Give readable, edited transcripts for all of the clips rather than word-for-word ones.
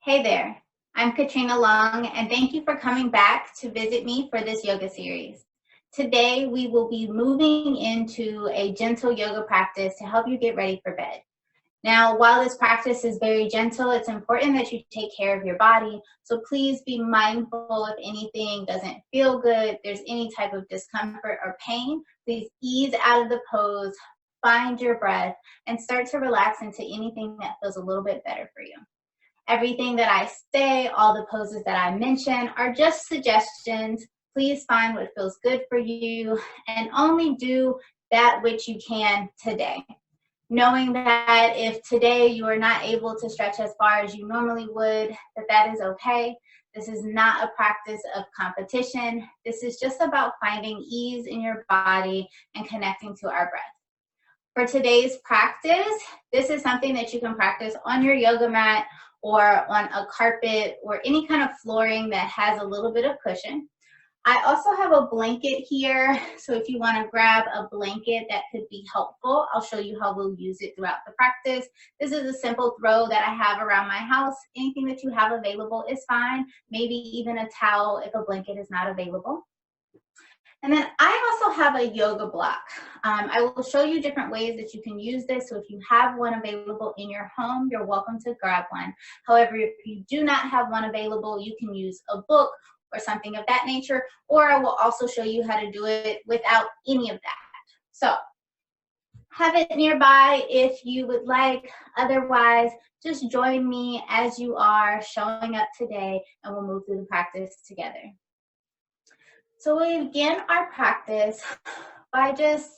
Hey there, I'm Katrina Long, and thank you for coming back to visit me for this yoga series. Today, we will be moving into a gentle yoga practice to help you get ready for bed. Now, while this practice is very gentle, it's important that you take care of your body. So please be mindful if anything doesn't feel good, there's any type of discomfort or pain, please ease out of the pose, find your breath, and start to relax into anything that feels a little bit better for you. Everything that I say, all the poses that I mention are just suggestions. Please find what feels good for you and only do that which you can today. Knowing that if today you are not able to stretch as far as you normally would, that is okay. This is not a practice of competition. This is just about finding ease in your body and connecting to our breath. For today's practice, this is something that you can practice on your yoga mat or on a carpet or any kind of flooring that has a little bit of cushion. I also have a blanket here, so if you want to grab a blanket that could be helpful, I'll show you how we'll use it throughout the practice. This is a simple throw that I have around my house. Anything that you have available is fine, maybe even a towel if a blanket is not available. And then I also have a yoga block. I will show you different ways that you can use this. So if you have one available in your home, you're welcome to grab one. However, if you do not have one available, you can use a book or something of that nature, or I will also show you how to do it without any of that. So have it nearby if you would like. Otherwise, just join me as you are showing up today, and we'll move through the practice together. So we begin our practice by just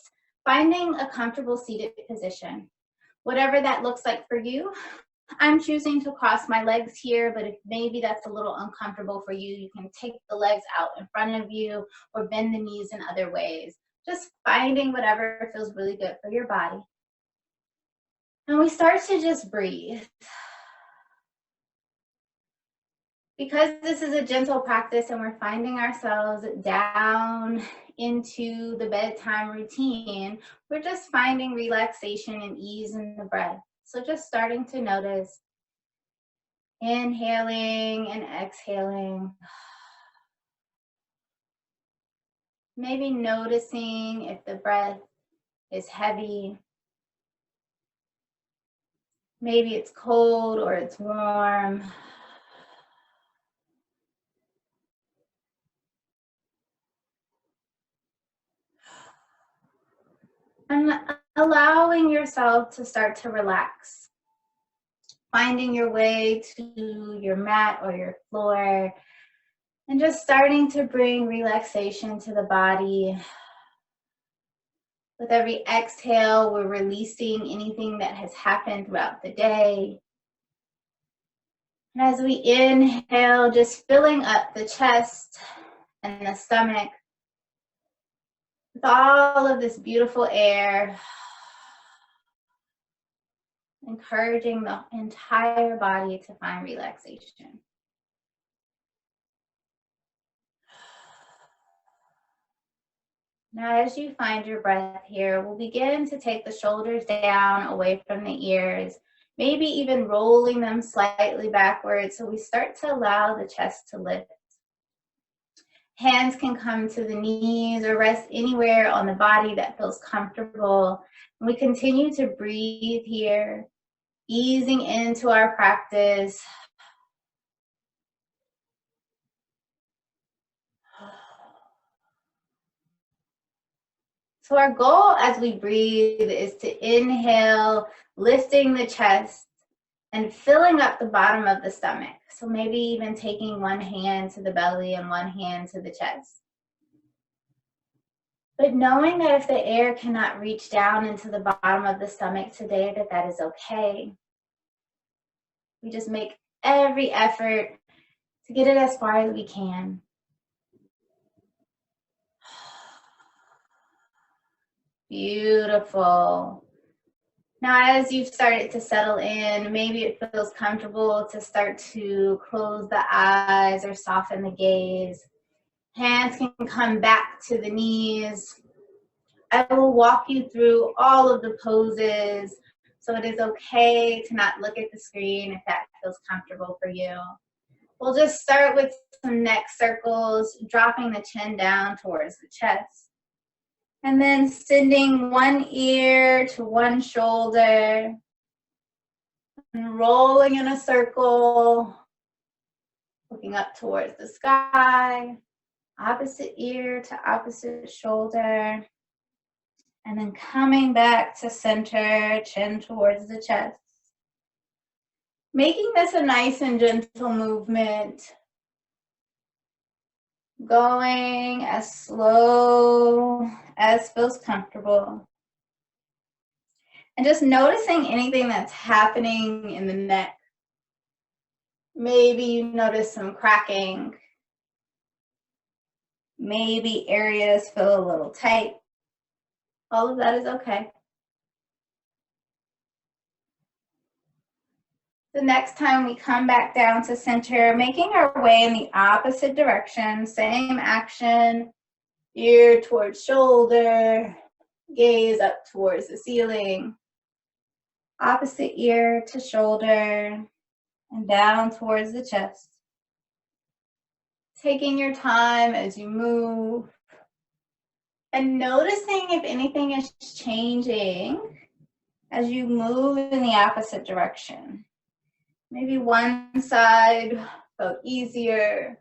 finding a comfortable seated position. Whatever that looks like for you. I'm choosing to cross my legs here, but if maybe that's a little uncomfortable for you, you can take the legs out in front of you or bend the knees in other ways. Just finding whatever feels really good for your body. And we start to just breathe. Because this is a gentle practice and we're finding ourselves down into the bedtime routine, we're just finding relaxation and ease in the breath. So just starting to notice, inhaling and exhaling. Maybe noticing if the breath is heavy. Maybe it's cold or it's warm. And allowing yourself to start to relax. Finding your way to your mat or your floor and just starting to bring relaxation to the body. With every exhale, we're releasing anything that has happened throughout the day. And as we inhale, just filling up the chest and the stomach with all of this beautiful air, encouraging the entire body to find relaxation. Now, as you find your breath here, we'll begin to take the shoulders down away from the ears, maybe even rolling them slightly backwards so we start to allow the chest to lift. Hands can come to the knees or rest anywhere on the body that feels comfortable. And we continue to breathe here, easing into our practice. So our goal as we breathe is to inhale, lifting the chest and filling up the bottom of the stomach. So maybe even taking one hand to the belly and one hand to the chest. But knowing that if the air cannot reach down into the bottom of the stomach today, that is okay. We just make every effort to get it as far as we can. Beautiful. Now, as you've started to settle in, maybe it feels comfortable to start to close the eyes or soften the gaze. Hands can come back to the knees. I will walk you through all of the poses So it is okay to not look at the screen if that feels comfortable for you. We'll just start with some neck circles, dropping the chin down towards the chest. And then sending one ear to one shoulder. And rolling in a circle, looking up towards the sky. Opposite ear to opposite shoulder. And then coming back to center, chin towards the chest. Making this a nice and gentle movement. Going as slow as feels comfortable. And just noticing anything that's happening in the neck. Maybe you notice some cracking. Maybe areas feel a little tight. All of that is okay. The next time we come back down to center, making our way in the opposite direction, same action, ear towards shoulder, gaze up towards the ceiling, opposite ear to shoulder, and down towards the chest. Taking your time as you move, and noticing if anything is changing as you move in the opposite direction. Maybe one side felt easier.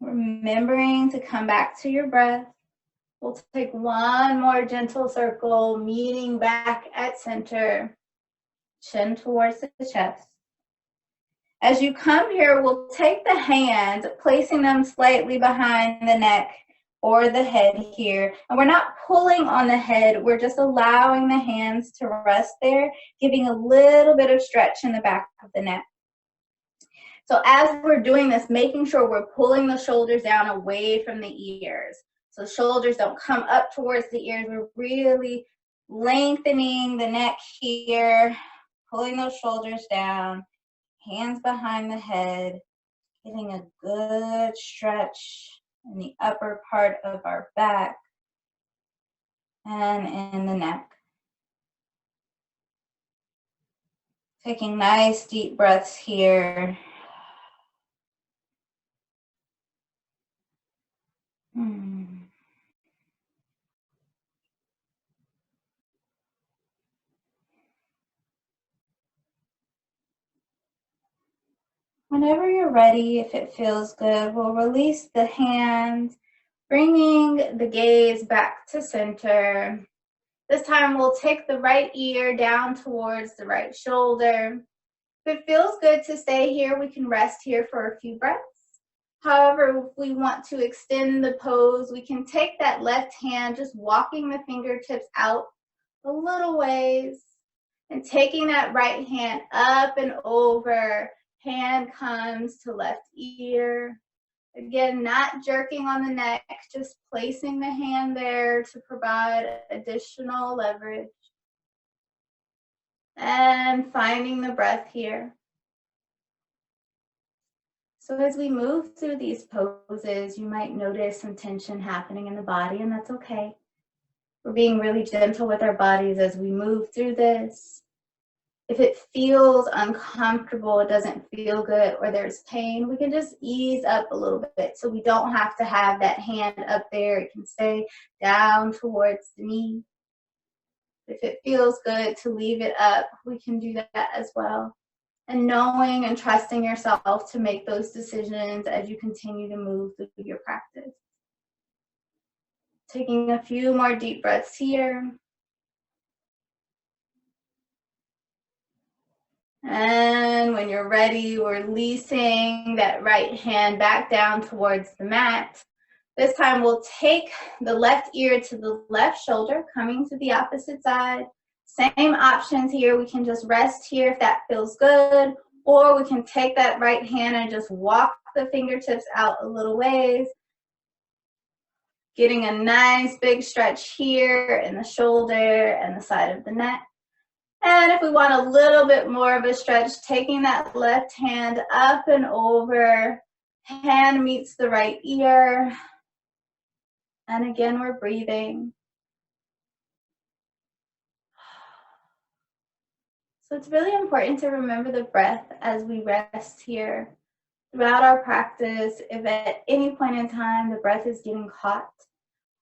Remembering to come back to your breath. We'll take one more gentle circle, meeting back at center, chin towards the chest. As you come here, we'll take the hands, placing them slightly behind the neck or the head here. And we're not pulling on the head, we're just allowing the hands to rest there, giving a little bit of stretch in the back of the neck. So as we're doing this, making sure we're pulling the shoulders down away from the ears. So shoulders don't come up towards the ears. We're really lengthening the neck here, pulling those shoulders down, hands behind the head, getting a good stretch in the upper part of our back and in the neck. Taking nice deep breaths here. Whenever you're ready, if it feels good, we'll release the hands, bringing the gaze back to center. This time we'll take the right ear down towards the right shoulder. If it feels good to stay here, we can rest here for a few breaths. However, if we want to extend the pose, we can take that left hand, just walking the fingertips out a little ways, and taking that right hand up and over. Hand comes to left ear. Again, not jerking on the neck, just placing the hand there to provide additional leverage. And finding the breath here. So as we move through these poses, you might notice some tension happening in the body, and that's okay. We're being really gentle with our bodies as we move through this. If it feels uncomfortable, it doesn't feel good, or there's pain, we can just ease up a little bit so we don't have to have that hand up there. It can stay down towards the knee. If it feels good to leave it up, we can do that as well. And knowing and trusting yourself to make those decisions as you continue to move through your practice. Taking a few more deep breaths here. And when you're ready, we're releasing that right hand back down towards the mat. This time we'll take the left ear to the left shoulder, coming to the opposite side. Same options here. We can just rest here if that feels good, or we can take that right hand and just walk the fingertips out a little ways. Getting a nice big stretch here in the shoulder and the side of the neck. And if we want a little bit more of a stretch, taking that left hand up and over, hand meets the right ear. And again, we're breathing. So it's really important to remember the breath as we rest here. Throughout our practice, if at any point in time the breath is getting caught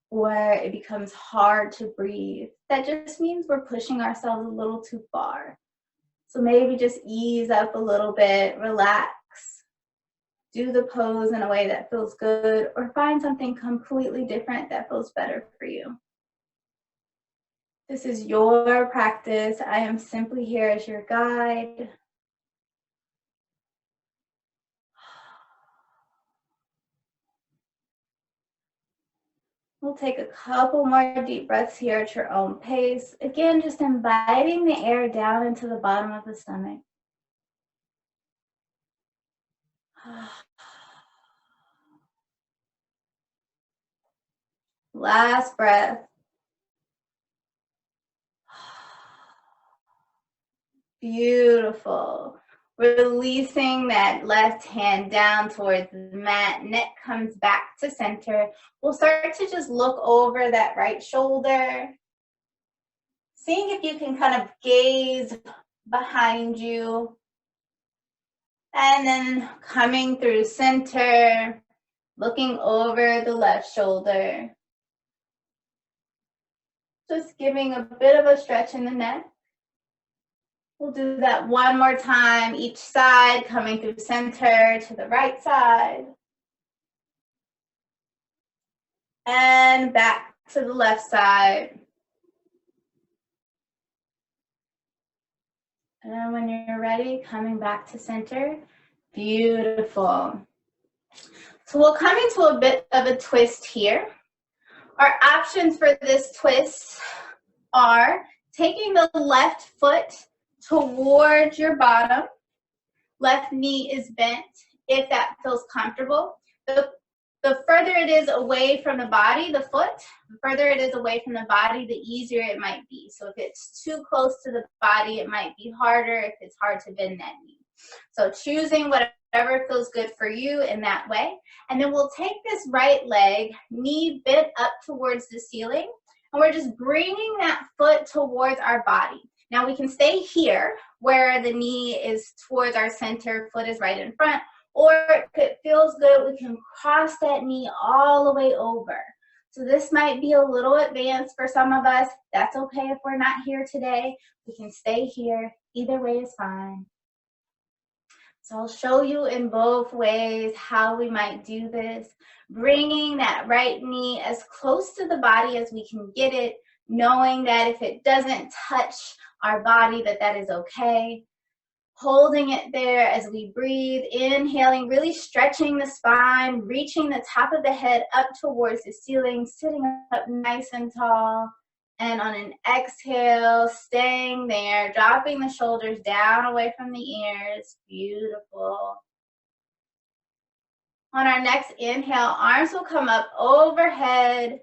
or it becomes hard to breathe, that just means we're pushing ourselves a little too far. So maybe just ease up a little bit, relax, do the pose in a way that feels good, or find something completely different that feels better for you. This is your practice. I am simply here as your guide. We'll take a couple more deep breaths here at your own pace. Again, just inviting the air down into the bottom of the stomach. Last breath. Beautiful. Releasing that left hand down towards the mat. Neck comes back to center. We'll start to just look over that right shoulder. Seeing if you can kind of gaze behind you. And then coming through center, looking over the left shoulder. Just giving a bit of a stretch in the neck. We'll do that one more time, each side, coming through center to the right side. And back to the left side. And when you're ready, coming back to center. Beautiful. So we'll come into a bit of a twist here. Our options for this twist are taking the left foot towards your bottom. Left knee is bent if that feels comfortable. The further it is away from the body, the foot, the further it is away from the body, the easier it might be. So if it's too close to the body, it might be harder if it's hard to bend that knee. So choosing whatever feels good for you in that way. And then we'll take this right leg, knee bent up towards the ceiling, and we're just bringing that foot towards our body. Now we can stay here where the knee is towards our center, foot is right in front, or if it feels good, we can cross that knee all the way over. So this might be a little advanced for some of us. That's okay if we're not here today. We can stay here. Either way is fine. So I'll show you in both ways how we might do this. Bringing that right knee as close to the body as we can get it, knowing that if it doesn't touch our body, that is okay. Holding it there as we breathe, inhaling, really stretching the spine, reaching the top of the head up towards the ceiling, sitting up nice and tall. And on an exhale, staying there, dropping the shoulders down away from the ears. Beautiful. On our next inhale, arms will come up overhead.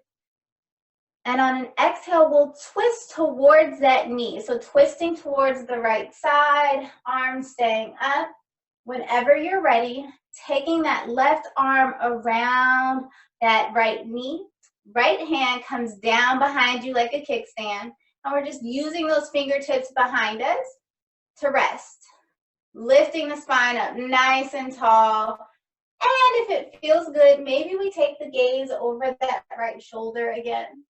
And on an exhale, we'll twist towards that knee. So twisting towards the right side, arms staying up. Whenever you're ready, taking that left arm around that right knee. Right hand comes down behind you like a kickstand. And we're just using those fingertips behind us to rest. Lifting the spine up nice and tall. And if it feels good, maybe we take the gaze over that right shoulder again.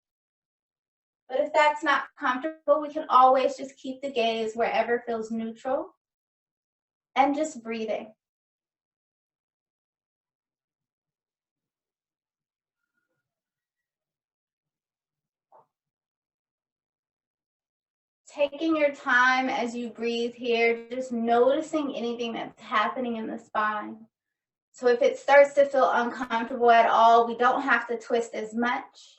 But if that's not comfortable, we can always just keep the gaze wherever feels neutral and just breathing. Taking your time as you breathe here, just noticing anything that's happening in the spine. So if it starts to feel uncomfortable at all, we don't have to twist as much.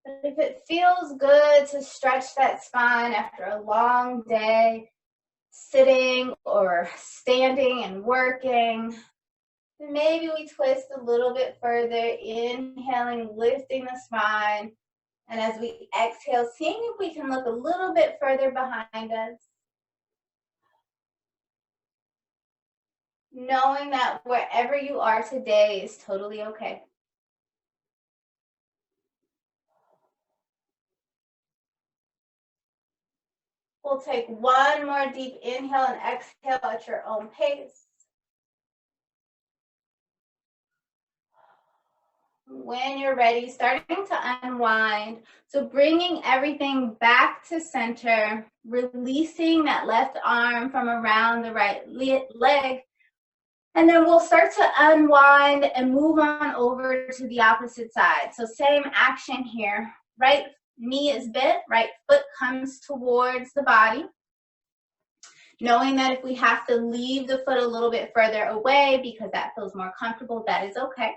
But if it feels good to stretch that spine after a long day, sitting or standing and working, then maybe we twist a little bit further, inhaling, lifting the spine. And as we exhale, seeing if we can look a little bit further behind us. Knowing that wherever you are today is totally okay. We'll take one more deep inhale and exhale at your own pace. When you're ready, starting to unwind. So bringing everything back to center, releasing that left arm from around the right leg. And then we'll start to unwind and move on over to the opposite side. So same action here. Right knee is bent, right foot comes towards the body. Knowing that if we have to leave the foot a little bit further away because that feels more comfortable, that is okay.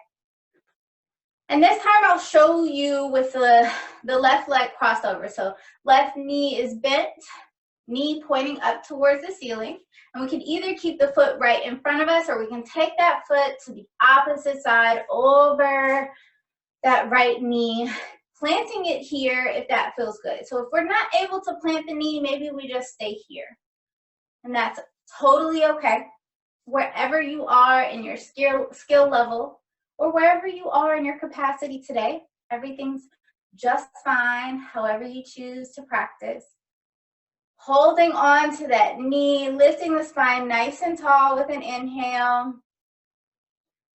And this time I'll show you with the left leg crossed over. So left knee is bent, knee pointing up towards the ceiling. And we can either keep the foot right in front of us or we can take that foot to the opposite side over that right knee, planting it here if that feels good. So if we're not able to plant the knee, maybe we just stay here. And that's totally okay. Wherever you are in your skill level, or wherever you are in your capacity today, everything's just fine, however you choose to practice. Holding on to that knee, lifting the spine nice and tall with an inhale.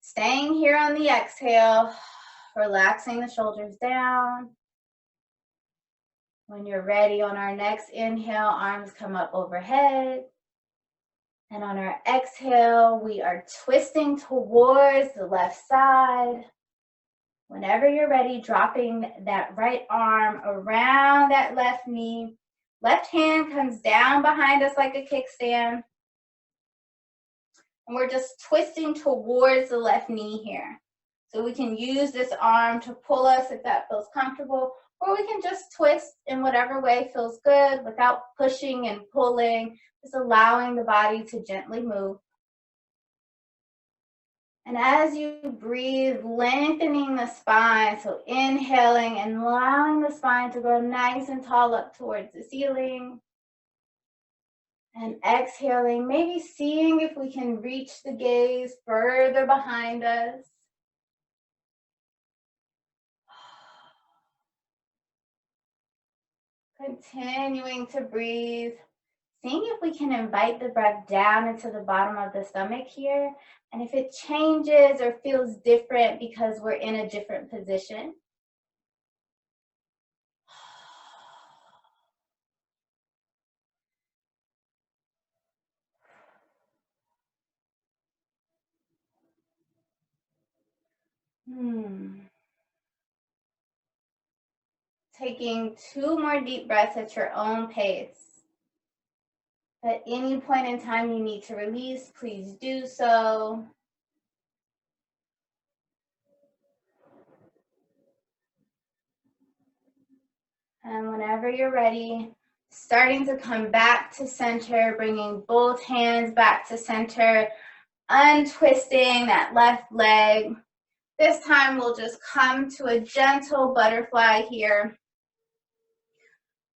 Staying here on the exhale, relaxing the shoulders down. When you're ready on our next inhale, arms come up overhead. And on our exhale, we are twisting towards the left side. Whenever you're ready, dropping that right arm around that left knee. Left hand comes down behind us like a kickstand. And we're just twisting towards the left knee here. So we can use this arm to pull us if that feels comfortable, or we can just twist in whatever way feels good without pushing and pulling, just allowing the body to gently move. And as you breathe, lengthening the spine, so inhaling and allowing the spine to grow nice and tall up towards the ceiling. And exhaling, maybe seeing if we can reach the gaze further behind us. Continuing to breathe, seeing if we can invite the breath down into the bottom of the stomach here. And if it changes or feels different because we're in a different position. Taking 2 more deep breaths at your own pace. At any point in time you need to release, please do so. And whenever you're ready, starting to come back to center, bringing both hands back to center, untwisting that left leg. This time we'll just come to a gentle butterfly here.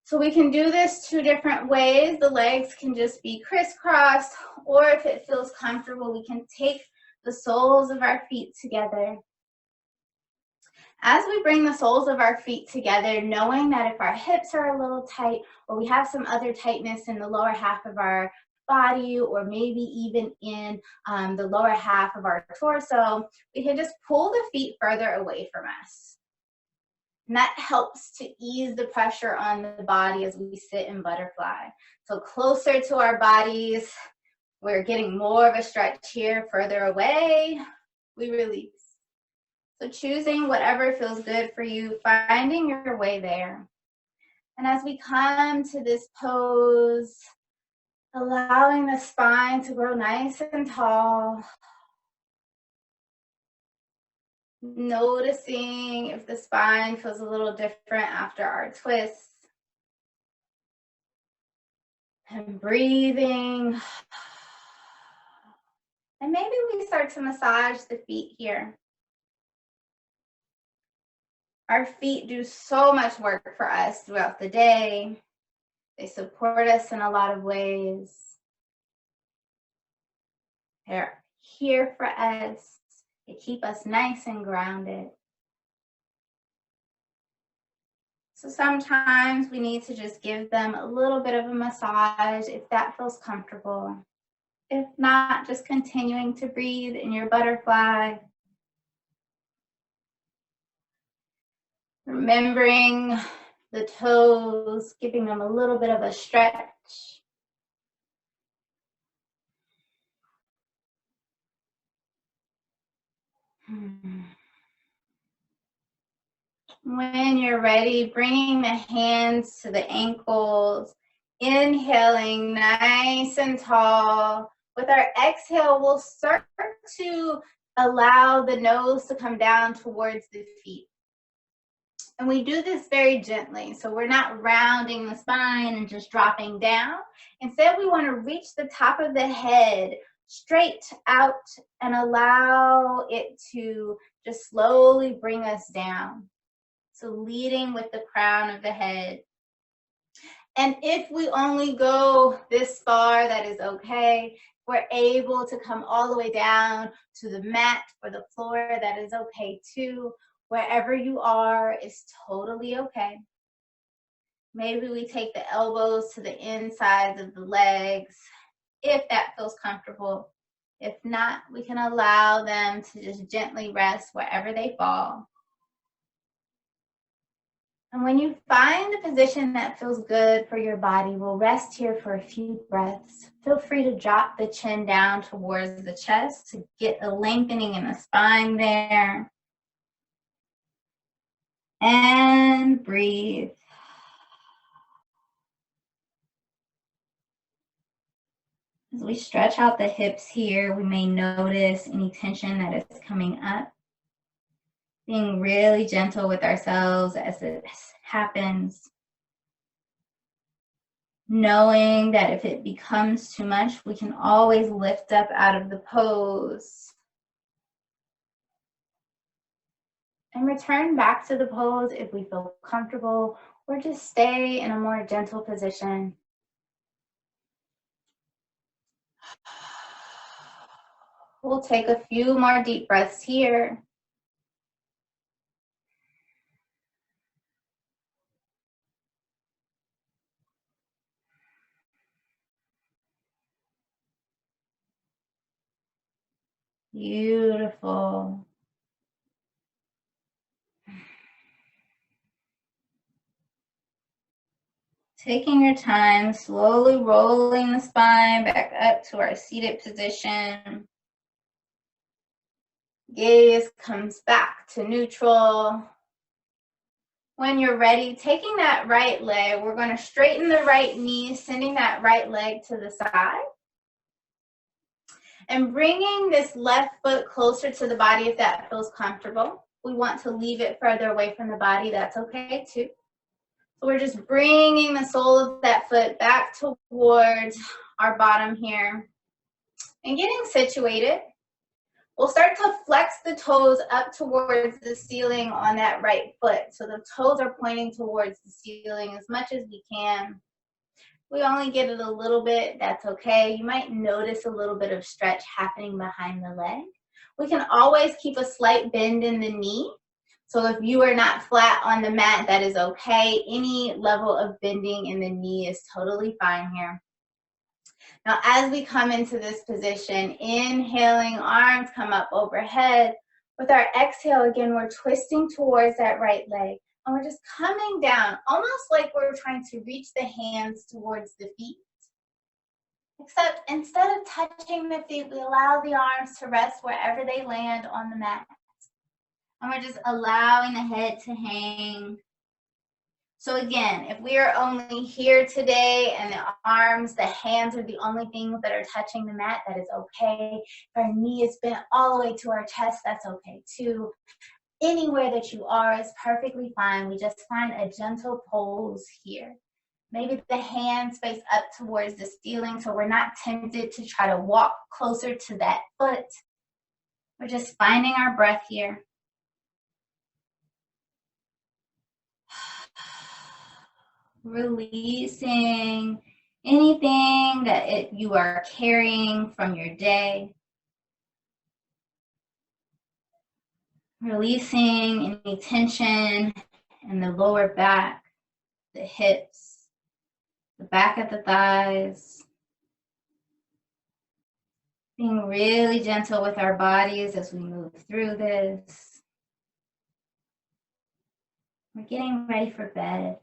So we can do this 2 different ways. The legs can just be crisscrossed, or if it feels comfortable, we can take the soles of our feet together. As we bring the soles of our feet together, knowing that if our hips are a little tight or we have some other tightness in the lower half of our body or maybe even in the lower half of our torso, we can just pull the feet further away from us. And that helps to ease the pressure on the body as we sit in butterfly. So closer to our bodies, we're getting more of a stretch here. Further away, we release. So choosing whatever feels good for you, finding your way there. And as we come to this pose, allowing the spine to grow nice and tall. Noticing if the spine feels a little different after our twists. And breathing. And maybe we start to massage the feet here. Our feet do so much work for us throughout the day. They support us in a lot of ways. They're here for us. They keep us nice and grounded. So sometimes we need to just give them a little bit of a massage if that feels comfortable. If not, just continuing to breathe in your butterfly. Remembering the toes, giving them a little bit of a stretch. When you're ready, bringing the hands to the ankles, inhaling nice and tall. With our exhale, we'll start to allow the nose to come down towards the feet. And we do this very gently, so we're not rounding the spine and just dropping down. Instead, we want to reach the top of the head straight out and allow it to just slowly bring us down. So leading with the crown of the head. And if we only go this far, that is okay. We're able to come all the way down to the mat or the floor, that is okay too. Wherever you are is totally okay. Maybe we take the elbows to the insides of the legs, if that feels comfortable. If not, we can allow them to just gently rest wherever they fall. And when you find a position that feels good for your body, we'll rest here for a few breaths. Feel free to drop the chin down towards the chest to get a lengthening in the spine there. And breathe. As we stretch out the hips here, we may notice any tension that is coming up. Being really gentle with ourselves as it happens. Knowing that if it becomes too much, we can always lift up out of the pose. And return back to the pose if we feel comfortable, or just stay in a more gentle position. We'll take a few more deep breaths here. Beautiful. Taking your time, slowly rolling the spine back up to our seated position. Gaze comes back to neutral. When you're ready, taking that right leg, we're going to straighten the right knee, sending that right leg to the side. And bringing this left foot closer to the body if that feels comfortable. We want to leave it further away from the body, that's okay too. So we're just bringing the sole of that foot back towards our bottom here and getting situated. We'll start to flex the toes up towards the ceiling on that right foot. So the toes are pointing towards the ceiling as much as we can. We only get it a little bit, that's okay. You might notice a little bit of stretch happening behind the leg. We can always keep a slight bend in the knee. So if you are not flat on the mat, that is okay. Any level of bending in the knee is totally fine here. Now, as we come into this position, inhaling, arms come up overhead. With our exhale, again, we're twisting towards that right leg. And we're just coming down, almost like we're trying to reach the hands towards the feet. Except instead of touching the feet, we allow the arms to rest wherever they land on the mat. And we're just allowing the head to hang. So again, if we are only here today and the arms, the hands are the only things that are touching the mat, that is okay. If our knee is bent all the way to our chest, that's okay too. Anywhere that you are is perfectly fine. We just find a gentle pose here. Maybe the hands face up towards the ceiling so we're not tempted to try to walk closer to that foot. We're just finding our breath here. Releasing anything that you are carrying from your day. Releasing any tension in the lower back. the hips, the back of the thighs. Being really gentle with our bodies as we move through this. We're getting ready for bed.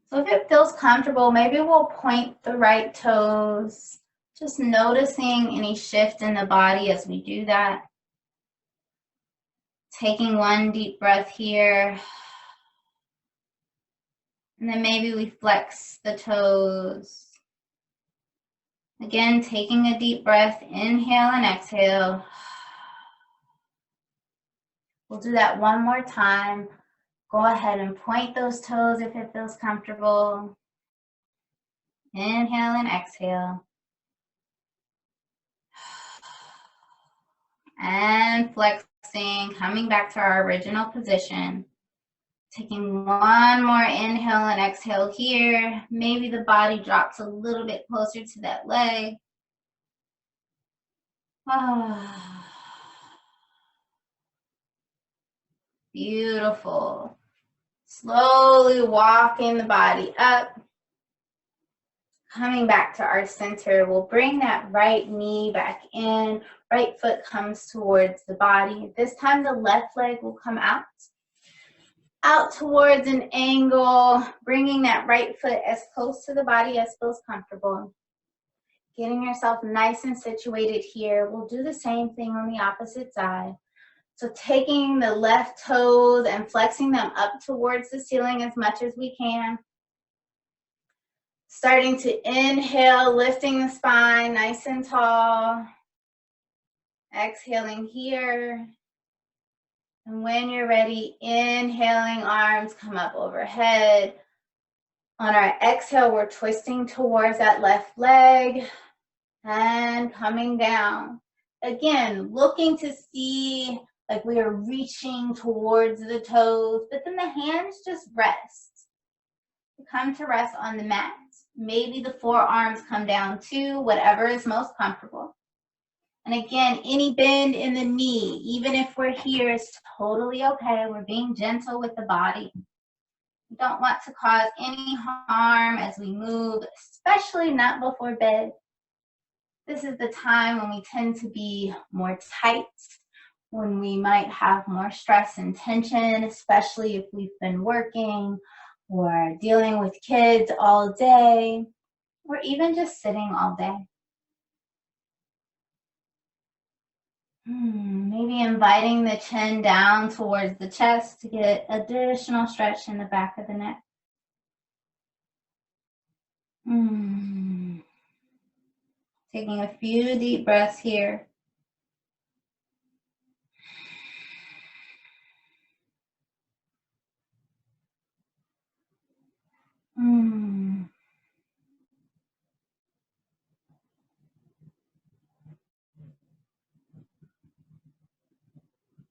So if it feels comfortable, maybe we'll point the right toes, just noticing any shift in the body as we do that. Taking one deep breath here. And then maybe we flex the toes. Again, taking a deep breath, inhale and exhale. We'll do that one more time. Go ahead and point those toes if it feels comfortable. Inhale and exhale. And flexing, coming back to our original position. Taking one more inhale and exhale here. Maybe the body drops a little bit closer to that leg. Beautiful. Slowly walking the body up. Coming back to our center, we'll bring that right knee back in. Right foot comes towards the body. This time the left leg will come out towards an angle, bringing that right foot as close to the body as feels comfortable. Getting yourself nice and situated here. We'll do the same thing on the opposite side. So taking the left toes and flexing them up towards the ceiling as much as we can. Starting to inhale, lifting the spine nice and tall. Exhaling here. And when you're ready, inhaling, arms come up overhead. On our exhale, we're twisting towards that left leg and coming down. Again, looking to see like we are reaching towards the toes, but then the hands just rest. Come to rest on the mat. Maybe the forearms come down too, whatever is most comfortable. And again, any bend in the knee, even if we're here, is totally okay. We're being gentle with the body. We don't want to cause any harm as we move, especially not before bed. This is the time when we tend to be more tight, when we might have more stress and tension, especially if we've been working or dealing with kids all day, or even just sitting all day. Maybe inviting the chin down towards the chest to get additional stretch in the back of the neck. Taking a few deep breaths here.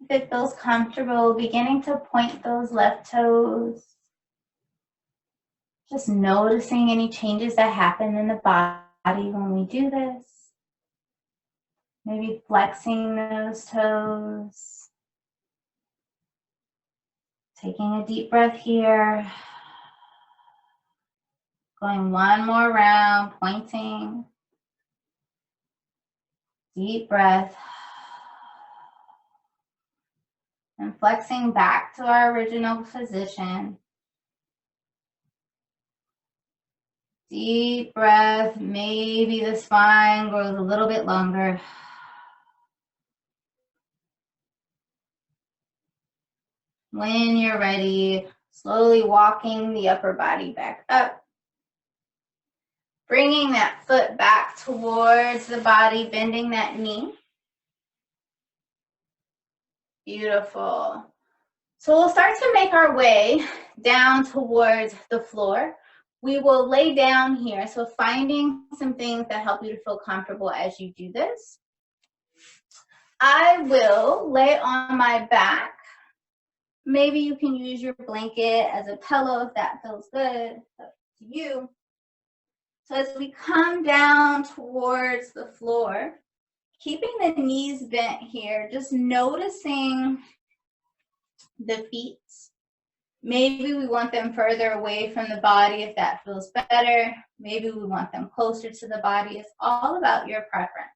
If it feels comfortable, beginning to point those left toes. Just noticing any changes that happen in the body when we do this. Maybe flexing those toes. Taking a deep breath here. Going one more round, pointing. Deep breath. And flexing back to our original position. Deep breath. Maybe the spine grows a little bit longer. When you're ready, slowly walking the upper body back up. Bringing that foot back towards the body, bending that knee. Beautiful. So we'll start to make our way down towards the floor. We will lay down here, so finding some things that help you to feel comfortable as you do this. I will lay on my back. Maybe you can use your blanket as a pillow if that feels good. Up to you. So as we come down towards the floor, Keeping the knees bent here, just noticing the feet. Maybe we want them further away from the body if that feels better. Maybe we want them closer to the body. It's all about your preference.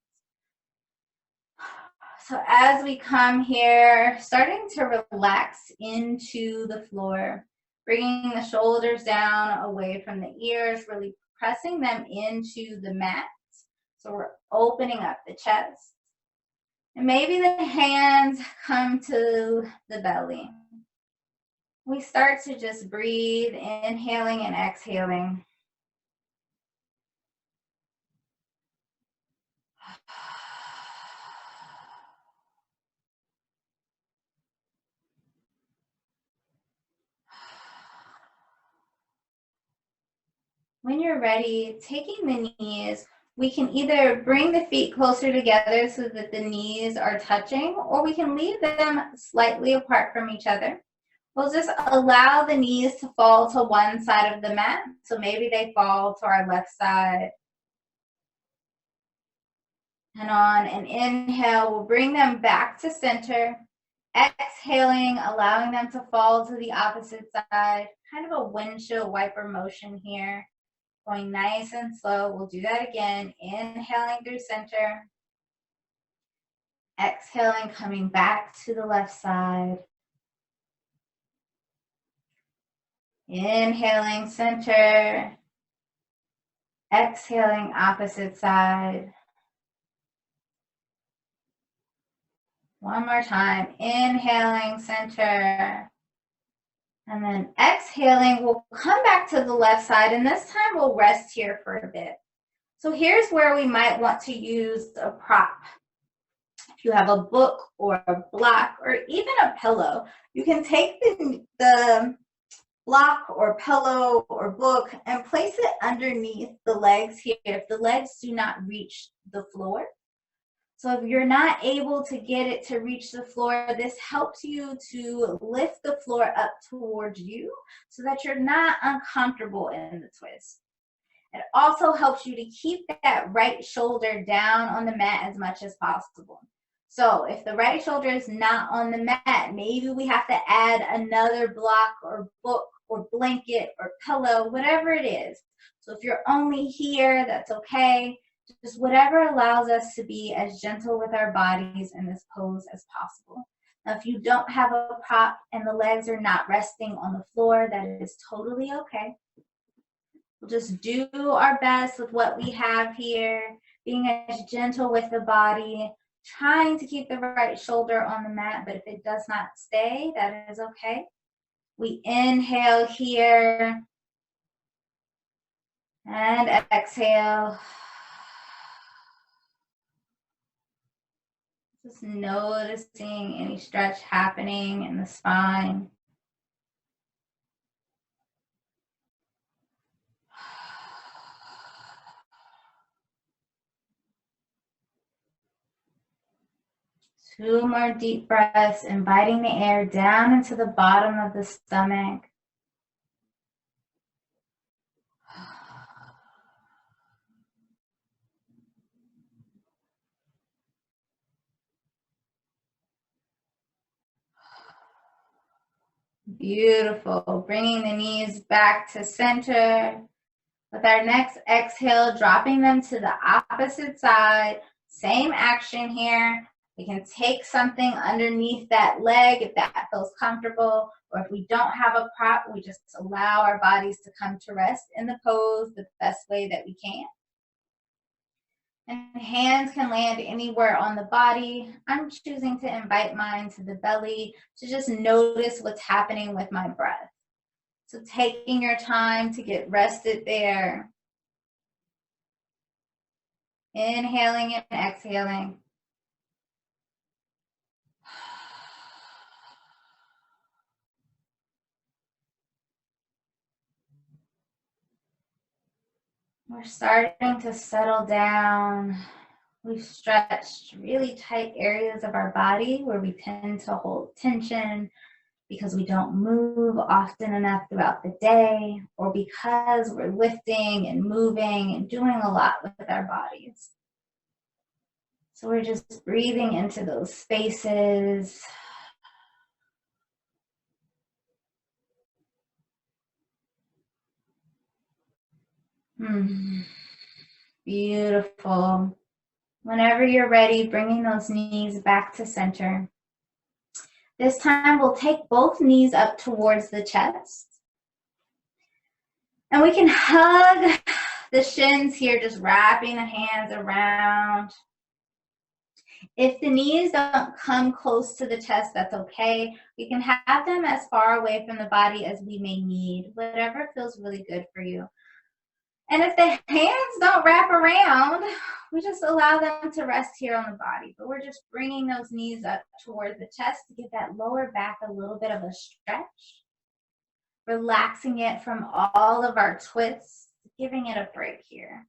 So as we come here, starting to relax into the floor, bringing the shoulders down away from the ears, really pressing them into the mat. So we're opening up the chest. And maybe the hands come to the belly. We start to just breathe, inhaling and exhaling. When you're ready, taking the knees, we can either bring the feet closer together so that the knees are touching, or we can leave them slightly apart from each other. We'll just allow the knees to fall to one side of the mat. So maybe they fall to our left side. And on an inhale, we'll bring them back to center. Exhaling, allowing them to fall to the opposite side. Kind of a windshield wiper motion here. Going nice and slow. We'll do that again. Inhaling through center. Exhaling, coming back to the left side. Inhaling, center. Exhaling, opposite side. One more time. Inhaling, center. And then exhaling, we'll come back to the left side, and this time we'll rest here for a bit. So here's where we might want to use a prop. If you have a book or a block or even a pillow, you can take the block or pillow or book and place it underneath the legs here if the legs do not reach the floor. So if you're not able to get it to reach the floor, this helps you to lift the floor up towards you so that you're not uncomfortable in the twist. It also helps you to keep that right shoulder down on the mat as much as possible. So if the right shoulder is not on the mat, maybe we have to add another block or book or blanket or pillow, whatever it is. So if you're only here, that's okay. Just whatever allows us to be as gentle with our bodies in this pose as possible. Now, if you don't have a prop and the legs are not resting on the floor, that is totally okay. We'll just do our best with what we have here, being as gentle with the body, trying to keep the right shoulder on the mat, but if it does not stay, that is okay. We inhale here and exhale. Just noticing any stretch happening in the spine. Two more deep breaths, inviting the air down into the bottom of the stomach. Beautiful. Bringing the knees back to center. With our next exhale, dropping them to the opposite side. Same action here. We can take something underneath that leg if that feels comfortable, or if we don't have a prop, we just allow our bodies to come to rest in the pose the best way that we can. And hands can land anywhere on the body. I'm choosing to invite mine to the belly to just notice what's happening with my breath. So taking your time to get rested there. Inhaling and exhaling. We're starting to settle down. We've stretched really tight areas of our body where we tend to hold tension because we don't move often enough throughout the day, or because we're lifting and moving and doing a lot with our bodies. So we're just breathing into those spaces. Beautiful. Whenever you're ready, bringing those knees back to center. This time we'll take both knees up towards the chest. And we can hug the shins here, just wrapping the hands around. If the knees don't come close to the chest, that's okay. We can have them as far away from the body as we may need, whatever feels really good for you. And if the hands don't wrap around, we just allow them to rest here on the body. But we're just bringing those knees up towards the chest to give that lower back a little bit of a stretch. Relaxing it from all of our twists, giving it a break here.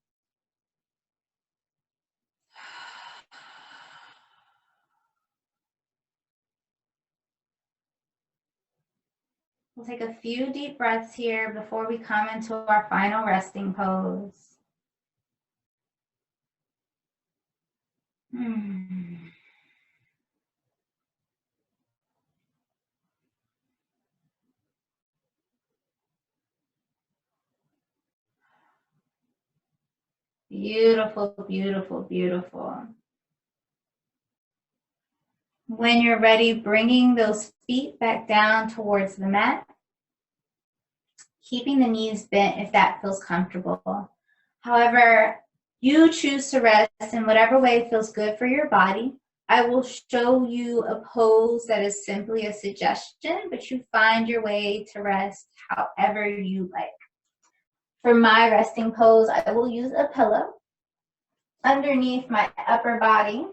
We'll take a few deep breaths here before we come into our final resting pose. Beautiful, beautiful, beautiful. When you're ready, bringing those feet back down towards the mat. Keeping the knees bent if that feels comfortable. However, you choose to rest in whatever way feels good for your body. I will show you a pose that is simply a suggestion, but you find your way to rest however you like. For my resting pose, I will use a pillow underneath my upper body.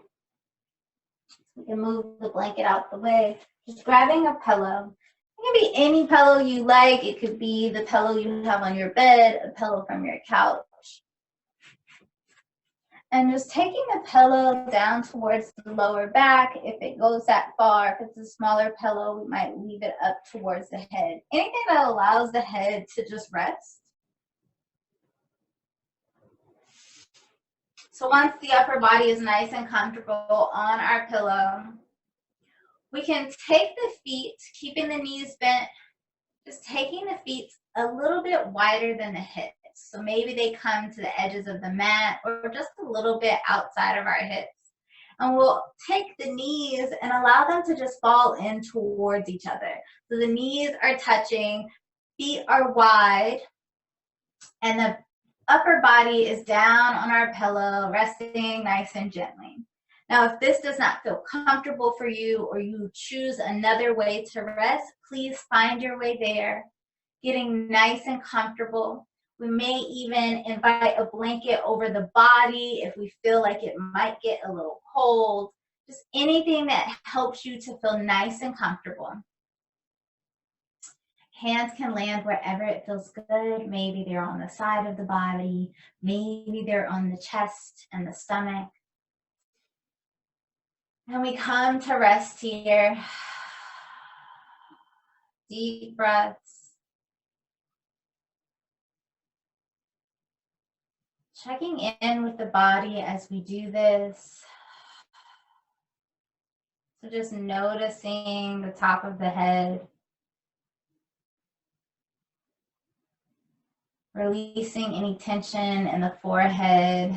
We can move the blanket out the way. Just grabbing a pillow. It can be any pillow you like. It could be the pillow you have on your bed, a pillow from your couch. And just taking the pillow down towards the lower back. If it goes that far, if it's a smaller pillow, we might leave it up towards the head. Anything that allows the head to just rest. So once the upper body is nice and comfortable on our pillow, we can take the feet, keeping the knees bent, just taking the feet a little bit wider than the hips. So maybe they come to the edges of the mat or just a little bit outside of our hips. And we'll take the knees and allow them to just fall in towards each other. So the knees are touching, feet are wide, and the upper body is down on our pillow, resting nice and gently. Now, if this does not feel comfortable for you or you choose another way to rest, please find your way there, getting nice and comfortable. We may even invite a blanket over the body if we feel like it might get a little cold. Just anything that helps you to feel nice and comfortable. Hands can land wherever it feels good. Maybe they're on the side of the body. Maybe they're on the chest and the stomach. And we come to rest here. Deep breaths. Checking in with the body as we do this. So just noticing the top of the head. Releasing any tension in the forehead,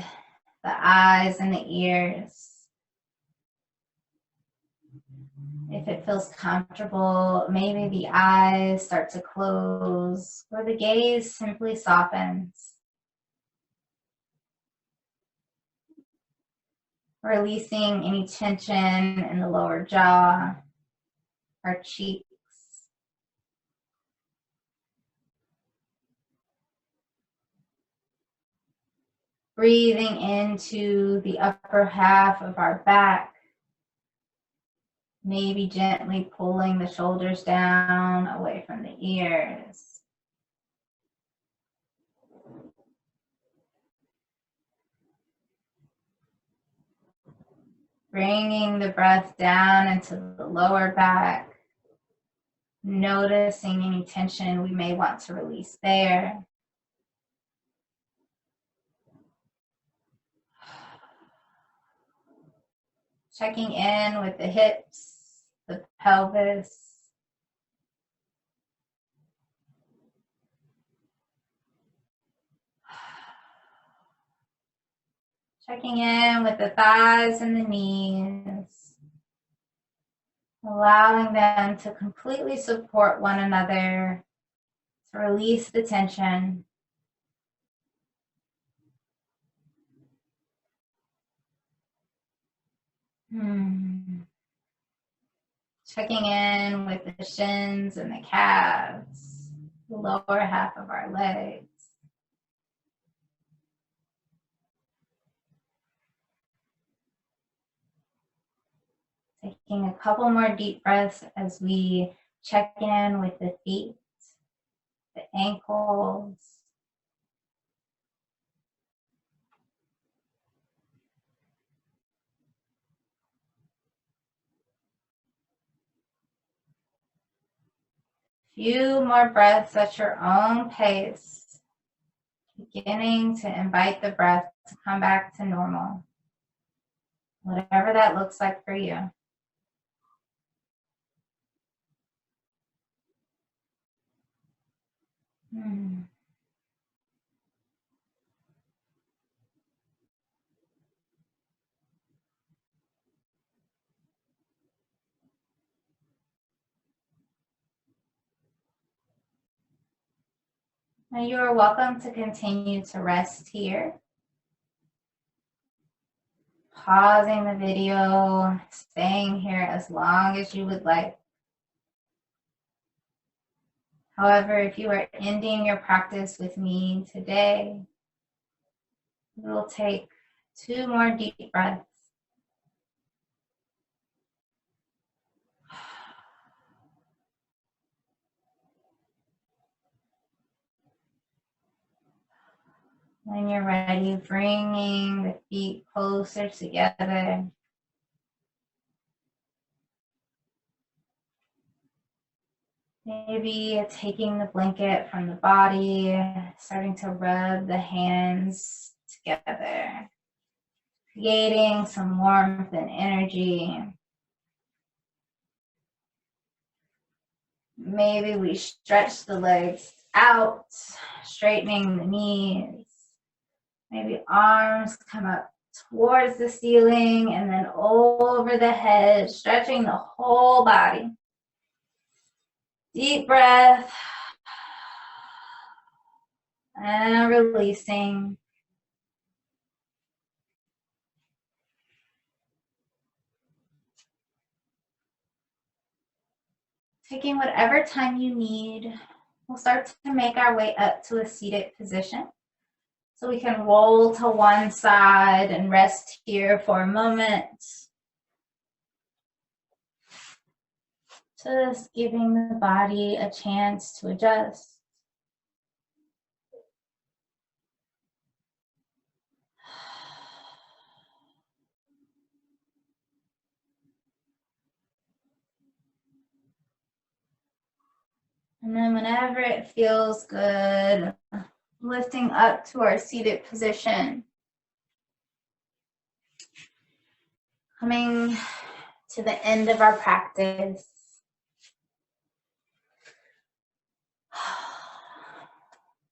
the eyes and the ears. If it feels comfortable, maybe the eyes start to close or the gaze simply softens. Releasing any tension in the lower jaw, our cheeks. Breathing into the upper half of our back. Maybe gently pulling the shoulders down away from the ears. Bringing the breath down into the lower back. Noticing any tension we may want to release there. Checking in with the hips, the pelvis. Checking in with the thighs and the knees. Allowing them to completely support one another, to release the tension. Checking in with the shins and the calves, the lower half of our legs. Taking a couple more deep breaths as we check in with the feet, the ankles. Few more breaths at your own pace, beginning to invite the breath to come back to normal, whatever that looks like for you. Now you are welcome to continue to rest here. Pausing the video, staying here as long as you would like. However, if you are ending your practice with me today, we'll take 2 more deep breaths. When you're ready, bringing the feet closer together. Maybe taking the blanket from the body, starting to rub the hands together, creating some warmth and energy. Maybe we stretch the legs out, straightening the knees. Maybe arms come up towards the ceiling and then over the head, stretching the whole body. Deep breath. And releasing. Taking whatever time you need, we'll start to make our way up to a seated position. So we can roll to one side and rest here for a moment. Just giving the body a chance to adjust. And then whenever it feels good, lifting up to our seated position. Coming to the end of our practice.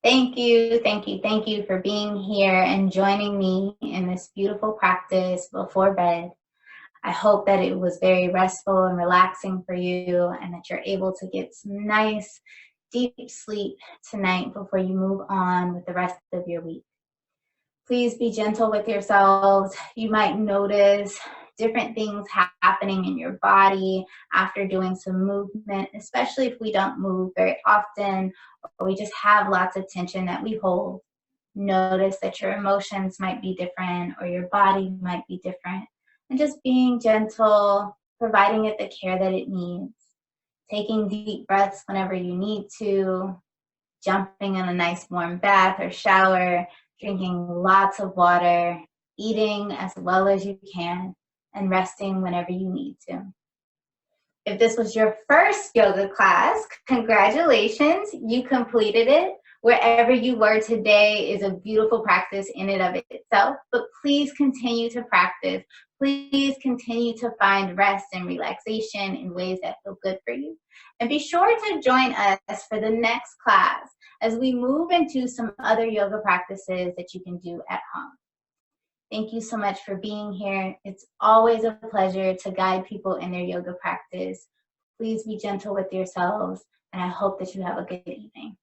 Thank you, thank you, thank you for being here and joining me in this beautiful practice before bed. I hope that it was very restful and relaxing for you and that you're able to get some nice, deep sleep tonight before you move on with the rest of your week. Please be gentle with yourselves. You might notice different things happening in your body after doing some movement, especially if we don't move very often or we just have lots of tension that we hold. Notice that your emotions might be different or your body might be different. And just being gentle, providing it the care that it needs. Taking deep breaths whenever you need to. Jumping in a nice warm bath or shower. Drinking lots of water. Eating as well as you can. And resting whenever you need to. If this was your first yoga class, congratulations, you completed it. Wherever you were today is a beautiful practice in and of itself, but please continue to practice. Please continue to find rest and relaxation in ways that feel good for you. And be sure to join us for the next class as we move into some other yoga practices that you can do at home. Thank you so much for being here. It's always a pleasure to guide people in their yoga practice. Please be gentle with yourselves, and I hope that you have a good evening.